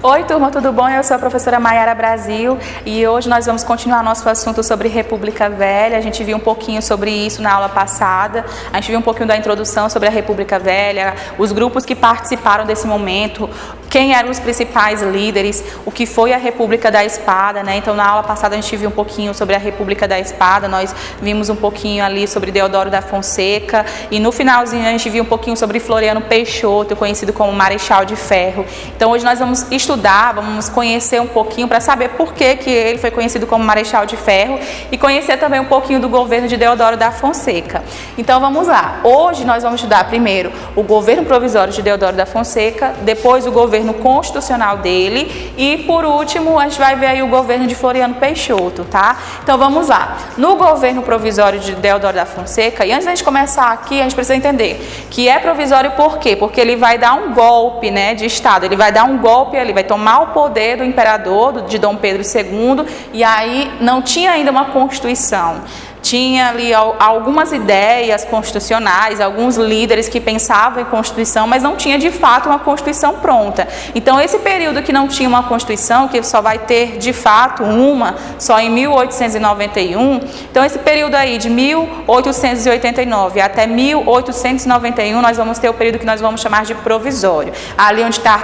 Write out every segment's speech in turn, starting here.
Oi, turma, tudo bom? Eu sou a professora Maiara Brasil e hoje nós vamos continuar nosso assunto sobre República Velha. A gente viu um pouquinho sobre isso na aula passada, a gente viu um pouquinho da introdução sobre a República Velha, os grupos que participaram desse momento, quem eram os principais líderes, o que foi a República da Espada, né? Então, na aula passada a gente viu um pouquinho sobre a República da Espada, nós vimos um pouquinho ali sobre Deodoro da Fonseca e no finalzinho a gente viu um pouquinho sobre Floriano Peixoto, conhecido como Marechal de Ferro. Então, hoje nós vamos estudar, vamos conhecer um pouquinho para saber por que ele foi conhecido como Marechal de Ferro e conhecer também um pouquinho do governo de Deodoro da Fonseca. Então, vamos lá. Hoje nós vamos estudar primeiro o governo provisório de Deodoro da Fonseca, depois o governo constitucional dele e, por último, a gente vai ver aí o governo de Floriano Peixoto, tá? Então, vamos lá. No governo provisório de Deodoro da Fonseca, e antes da gente começar aqui, a gente precisa entender que é provisório por quê? Porque ele vai dar um golpe, né, de Estado, ele vai dar um golpe, ele vai tomar o poder do imperador, de Dom Pedro II, e aí não tinha ainda uma Constituição. Tinha ali algumas ideias constitucionais, alguns líderes que pensavam em Constituição, mas não tinha de fato uma Constituição pronta. Então, esse período que não tinha uma Constituição, que só vai ter de fato uma, só em 1891, então esse período aí de 1889 até 1891, nós vamos ter o período que nós vamos chamar de provisório. Ali onde está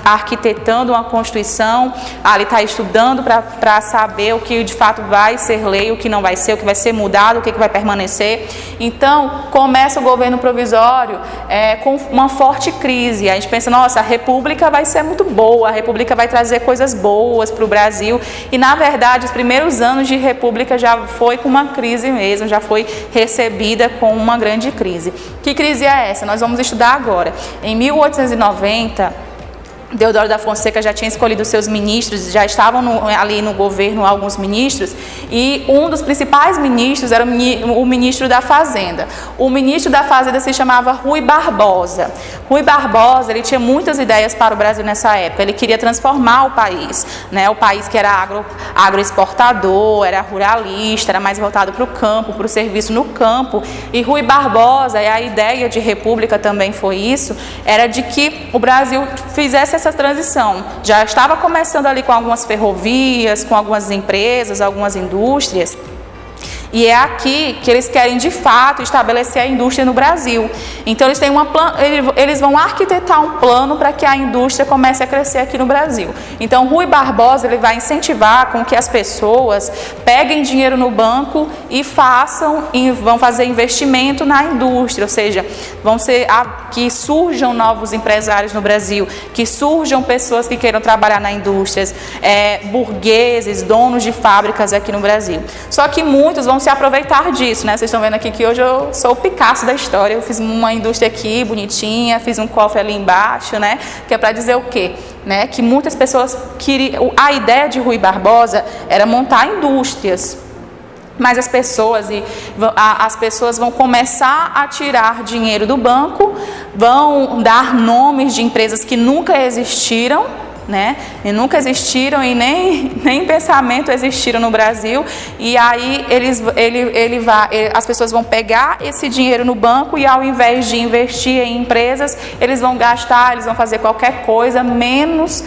arquitetando uma Constituição, ali está estudando para saber o que de fato vai ser lei, o que não vai ser, o que vai ser mudado, o que vai permanecer. Então, começa o governo provisório com uma forte crise. A gente pensa, nossa, a República vai ser muito boa, a República vai trazer coisas boas para o Brasil. E, na verdade, os primeiros anos de República já foi com uma crise mesmo, já foi recebida com uma grande crise. Que crise é essa? Nós vamos estudar agora. Em 1890... Deodoro da Fonseca já tinha escolhido seus ministros, já estavam ali no governo alguns ministros, e um dos principais ministros era o ministro da Fazenda. O ministro da Fazenda se chamava Rui Barbosa. Rui Barbosa, ele tinha muitas ideias para o Brasil nessa época, ele queria transformar o país, né? O país que era agroexportador, era ruralista, era mais voltado para o campo, para o serviço no campo, e Rui Barbosa, e a ideia de república também foi isso, era de que o Brasil fizesse essa transição. Já estava começando ali com algumas ferrovias, com algumas empresas, algumas indústrias. E é aqui que eles querem, de fato, estabelecer a indústria no Brasil. Então, eles vão arquitetar um plano para que a indústria comece a crescer aqui no Brasil. Então, Rui Barbosa ele vai incentivar com que as pessoas peguem dinheiro no banco e vão fazer investimento na indústria, ou seja, que surjam novos empresários no Brasil, que surjam pessoas que queiram trabalhar na indústria, burgueses, donos de fábricas aqui no Brasil. Só que muitos vão se aproveitar disso, né? Vocês estão vendo aqui que hoje eu sou o Picasso da história, eu fiz uma indústria aqui bonitinha, fiz um cofre ali embaixo, né? Que é para dizer o quê? Né? Que muitas pessoas queriam, a ideia de Rui Barbosa era montar indústrias, mas as pessoas vão começar a tirar dinheiro do banco, vão dar nomes de empresas que nunca existiram, né? E nunca existiram e nem em pensamento existiram no Brasil, e aí as pessoas vão pegar esse dinheiro no banco e, ao invés de investir em empresas, eles vão gastar, eles vão fazer qualquer coisa menos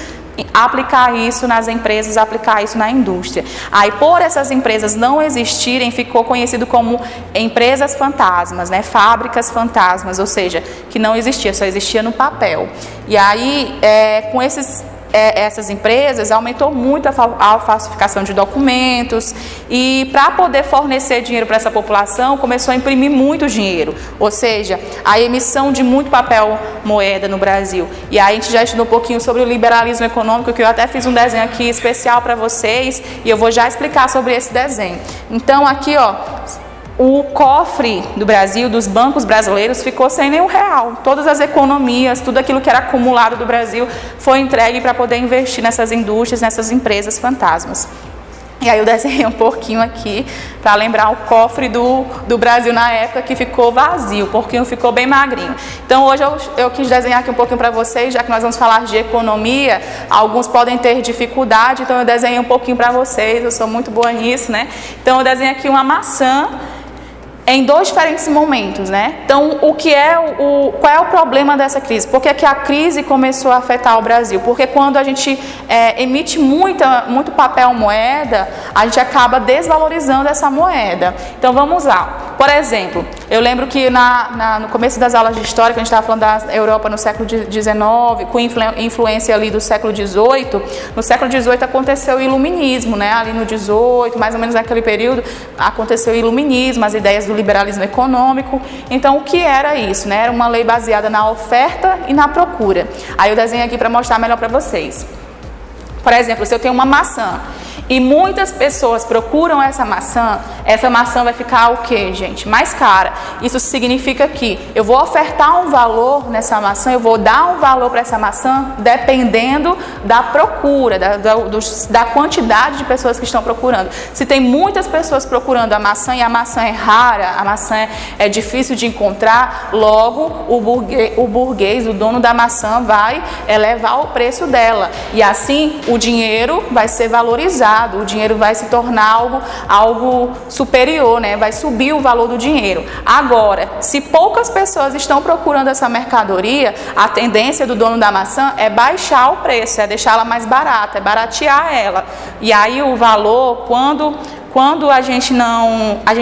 aplicar isso nas empresas, aplicar isso na indústria. Aí, por essas empresas não existirem, ficou conhecido como empresas fantasmas, né? Fábricas fantasmas, ou seja, que não existia, só existia no papel. E aí, com essas empresas, aumentou muito a falsificação de documentos, e para poder fornecer dinheiro para essa população, começou a imprimir muito dinheiro, ou seja, a emissão de muito papel moeda no Brasil. E aí a gente já estudou um pouquinho sobre o liberalismo econômico, que eu até fiz um desenho aqui especial para vocês, e eu vou já explicar sobre esse desenho. Então aqui, ó, o cofre do Brasil, dos bancos brasileiros, ficou sem nenhum real. Todas as economias, tudo aquilo que era acumulado do Brasil foi entregue para poder investir nessas indústrias, nessas empresas fantasmas. E aí eu desenhei um pouquinho aqui para lembrar o cofre do Brasil na época, que ficou vazio, o porquinho ficou bem magrinho. Então hoje eu quis desenhar aqui um pouquinho para vocês, já que nós vamos falar de economia, alguns podem ter dificuldade, então eu desenhei um pouquinho para vocês, eu sou muito boa nisso, né? Então eu desenhei aqui uma maçã em dois diferentes momentos, né? Então, qual é o problema dessa crise? Por que a crise começou a afetar o Brasil? Porque quando a gente emite muito papel moeda, a gente acaba desvalorizando essa moeda. Então, vamos lá. Por exemplo, eu lembro que no começo das aulas de história, que a gente estava falando da Europa no século XIX, com influência ali do século XVIII, no século XVIII aconteceu o iluminismo, né? Ali no XVIII, mais ou menos naquele período, aconteceu o iluminismo, as ideias do liberalismo econômico. Então, o que era isso, né? Era uma lei baseada na oferta e na procura. Aí eu desenho aqui para mostrar melhor para vocês. Por exemplo, se eu tenho uma maçã e muitas pessoas procuram essa maçã vai ficar o quê, gente? Mais cara. Isso significa que eu vou ofertar um valor nessa maçã, eu vou dar um valor para essa maçã dependendo da procura, da quantidade de pessoas que estão procurando. Se tem muitas pessoas procurando a maçã e a maçã é rara, a maçã é difícil de encontrar, logo o burguês, o dono da maçã, vai elevar o preço dela. E assim o dinheiro vai ser valorizado. O dinheiro vai se tornar algo superior, né? Vai subir o valor do dinheiro. Agora, se poucas pessoas estão procurando essa mercadoria, a tendência do dono da maçã é baixar o preço, é deixá-la mais barata, é baratear ela. E aí o valor, quando a gente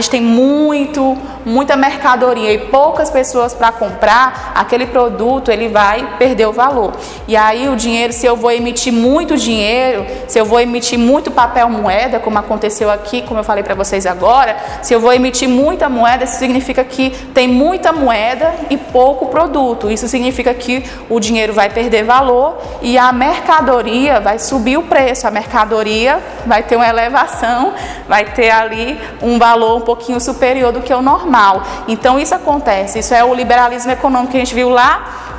tem muita mercadoria e poucas pessoas para comprar, aquele produto ele vai perder o valor. E aí o dinheiro, se eu vou emitir muito dinheiro, se eu vou emitir muito papel moeda, como aconteceu aqui, como eu falei para vocês agora, se eu vou emitir muita moeda, isso significa que tem muita moeda e pouco produto. Isso significa que o dinheiro vai perder valor e a mercadoria vai subir o preço. A mercadoria vai ter uma elevação, vai ter ali um valor um pouquinho superior do que o normal. Então isso acontece, isso é o liberalismo econômico que a gente viu lá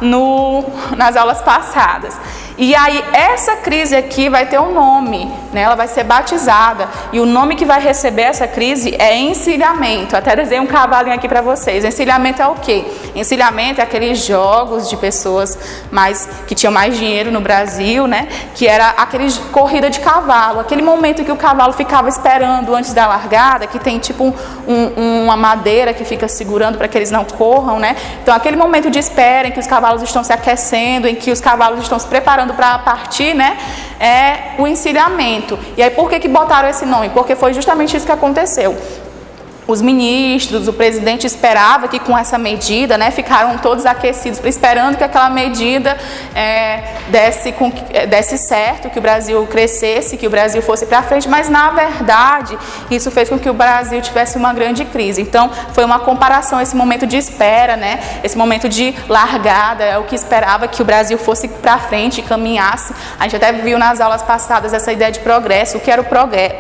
nas aulas passadas. E aí essa crise aqui vai ter um nome, né? Ela vai ser batizada, e o nome que vai receber essa crise é encilhamento. Até desenhei um cavalinho aqui para vocês. Encilhamento é o quê? Encilhamento é aqueles jogos de pessoas que tinham mais dinheiro no Brasil, né? Que era aquele corrida de cavalo, aquele momento que o cavalo ficava esperando antes da largada, que tem tipo uma madeira que fica segurando para que eles não corram, né? Então aquele momento de espera em que os cavalos estão se aquecendo, em que os cavalos estão se preparando para partir, né? É o encilhamento. E aí por que botaram esse nome? Porque foi justamente isso que aconteceu. Os ministros, o presidente esperava que com essa medida, né, ficaram todos aquecidos, esperando que aquela medida desse certo, que o Brasil crescesse, que o Brasil fosse para frente, mas na verdade isso fez com que o Brasil tivesse uma grande crise. Então foi uma comparação, esse momento de espera, né, esse momento de largada, é o que esperava que o Brasil fosse para frente e caminhasse. A gente até viu nas aulas passadas essa ideia de progresso. O que era o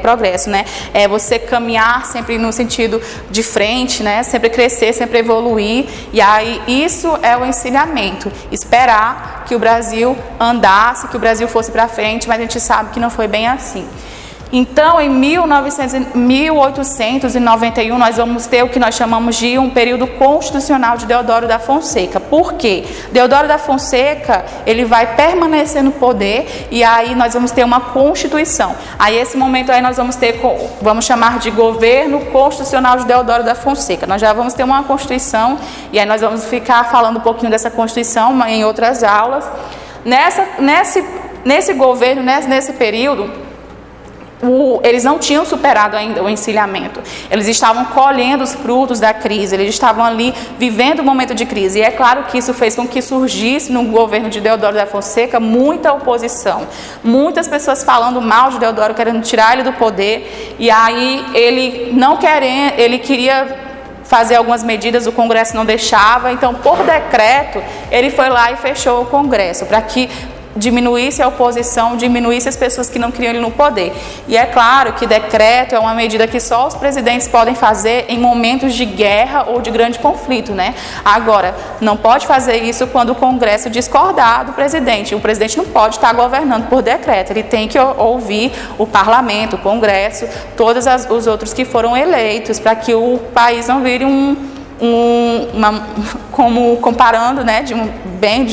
progresso, né? É você caminhar sempre no sentido de frente, né? Sempre crescer, sempre evoluir. E aí isso é o encilhamento. Esperar que o Brasil andasse, que o Brasil fosse para frente, mas a gente sabe que não foi bem assim. Então, em 1891, nós vamos ter o que nós chamamos de um período constitucional de Deodoro da Fonseca. Por quê? Deodoro da Fonseca, ele vai permanecer no poder e aí nós vamos ter uma Constituição. Aí, esse momento aí nós vamos chamar de governo constitucional de Deodoro da Fonseca. Nós já vamos ter uma Constituição e aí nós vamos ficar falando um pouquinho dessa Constituição em outras aulas. Nesse governo, nesse período, eles não tinham superado ainda o encilhamento. Eles estavam colhendo os frutos da crise, eles estavam ali vivendo um momento de crise. E é claro que isso fez com que surgisse no governo de Deodoro da Fonseca muita oposição. Muitas pessoas falando mal de Deodoro, querendo tirar ele do poder. E aí ele queria fazer algumas medidas, o Congresso não deixava. Então, por decreto, ele foi lá e fechou o Congresso, para que diminuísse a oposição, diminuísse as pessoas que não queriam ele no poder. E é claro que decreto é uma medida que só os presidentes podem fazer em momentos de guerra ou de grande conflito, né? Agora, não pode fazer isso quando o Congresso discordar do presidente. O presidente não pode estar governando por decreto, ele tem que ouvir o parlamento, o Congresso, todos os outros que foram eleitos, para que o país não vire como comparando, né, de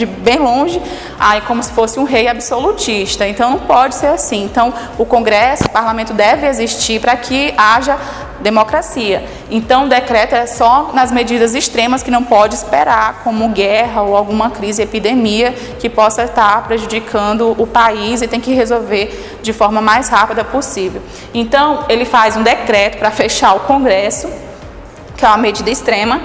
bem longe, aí como se fosse um rei absolutista. Então não pode ser assim. Então o Congresso, o parlamento deve existir para que haja democracia. Então, o decreto é só nas medidas extremas que não pode esperar, como guerra ou alguma crise, epidemia, que possa estar prejudicando o país e tem que resolver de forma mais rápida possível. Então, ele faz um decreto para fechar o Congresso, que é uma medida extrema,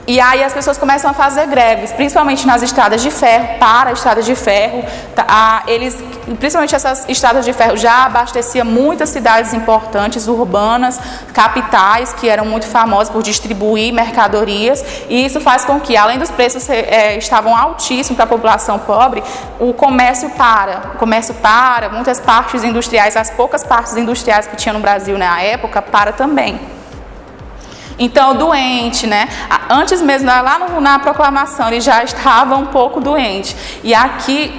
e aí as pessoas começam a fazer greves, principalmente nas estradas de ferro, para estradas de ferro. Principalmente essas estradas de ferro já abasteciam muitas cidades importantes, urbanas, capitais, que eram muito famosas por distribuir mercadorias, e isso faz com que, além dos preços estavam altíssimos para a população pobre, o comércio para, muitas partes industriais, as poucas partes industriais que tinha no Brasil na época, para também. Então, o doente, né? Antes mesmo, lá na proclamação, ele já estava um pouco doente. E aqui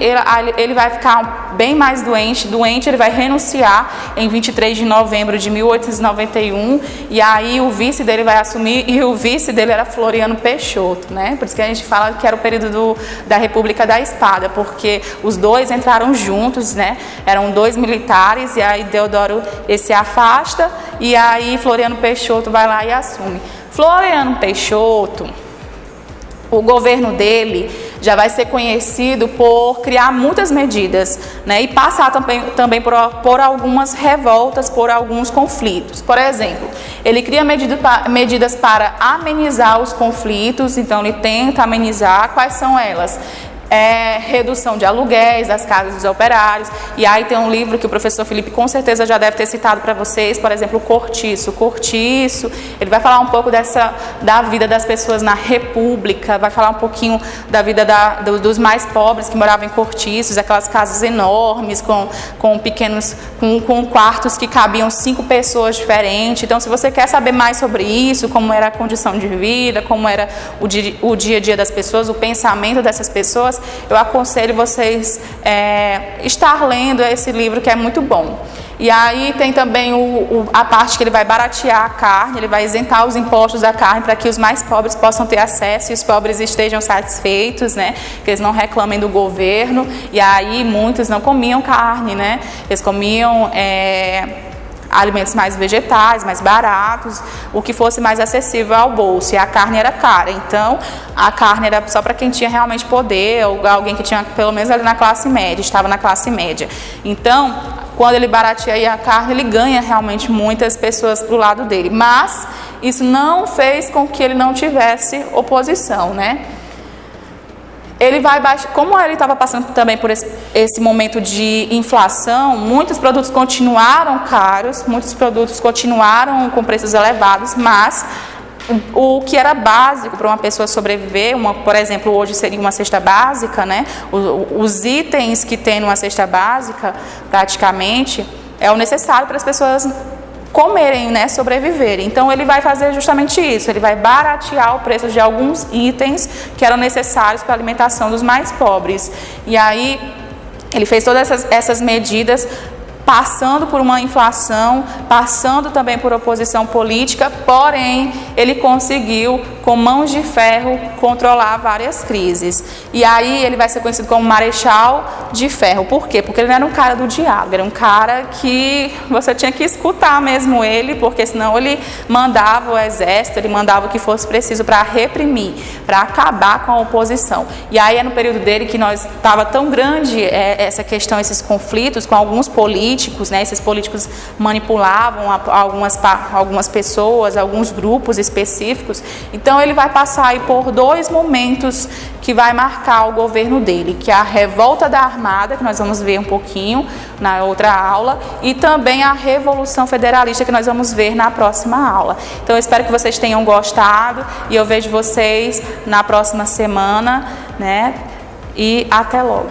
ele vai ficar bem mais doente. Ele vai renunciar em 23 de novembro de 1891. E aí o vice dele vai assumir, e o vice dele era Floriano Peixoto, né? Por isso que a gente fala que era o período da República da Espada, porque os dois entraram juntos, né? Eram dois militares, e aí Deodoro se afasta, e aí Floriano Peixoto vai lá e assume. Floriano Peixoto, o governo dele já vai ser conhecido por criar muitas medidas, né, e passar também por algumas revoltas, por alguns conflitos. Por exemplo, ele cria medidas para amenizar os conflitos, então ele tenta amenizar. Quais são elas? Redução de aluguéis das casas dos operários. E aí tem um livro que o professor Felipe com certeza já deve ter citado para vocês, por exemplo, Cortiço. Cortiço, ele vai falar um pouco da vida das pessoas na República, vai falar um pouquinho da vida dos mais pobres que moravam em cortiços, aquelas casas enormes com pequenos, com quartos que cabiam 5 pessoas diferentes. Então, se você quer saber mais sobre isso, como era a condição de vida, como era o dia a dia das pessoas, o pensamento dessas pessoas, eu aconselho vocês estar lendo esse livro, que é muito bom. E aí tem também a parte que ele vai baratear a carne, ele vai isentar os impostos da carne para que os mais pobres possam ter acesso e os pobres estejam satisfeitos, né? Que eles não reclamem do governo. E aí muitos não comiam carne, né? Eles comiam alimentos mais vegetais, mais baratos, o que fosse mais acessível ao bolso. E a carne era cara, então a carne era só para quem tinha realmente poder, ou alguém que tinha, pelo menos ali na classe média, estava na classe média. Então, quando ele barateia a carne, ele ganha realmente muitas pessoas para o lado dele. Mas isso não fez com que ele não tivesse oposição, né? Ele vai baixar, como ele estava passando também por esse momento de inflação, muitos produtos continuaram caros, muitos produtos continuaram com preços elevados, mas o que era básico para uma pessoa sobreviver, por exemplo, hoje seria uma cesta básica, né? Os itens que tem numa cesta básica, praticamente, é o necessário para as pessoas comerem, né, sobreviverem. Então ele vai fazer justamente isso, ele vai baratear o preço de alguns itens que eram necessários para a alimentação dos mais pobres. E aí ele fez todas essas medidas, passando por uma inflação, passando também por oposição política, porém ele conseguiu, com mãos de ferro, controlar várias crises. E aí ele vai ser conhecido como Marechal de Ferro. Por quê? Porque ele não era um cara do diálogo, era um cara que você tinha que escutar mesmo ele, porque senão ele mandava o exército, ele mandava o que fosse preciso para reprimir, para acabar com a oposição. E aí é no período dele que estava tão grande essa questão, esses conflitos com alguns políticos, né? Esses políticos manipulavam algumas pessoas, alguns grupos específicos. Então ele vai passar aí por 2 momentos que vai marcar o governo dele, que é a revolta da Armada, que nós vamos ver um pouquinho na outra aula, e também a Revolução Federalista, que nós vamos ver na próxima aula. Então eu espero que vocês tenham gostado e eu vejo vocês na próxima semana, né? E até logo.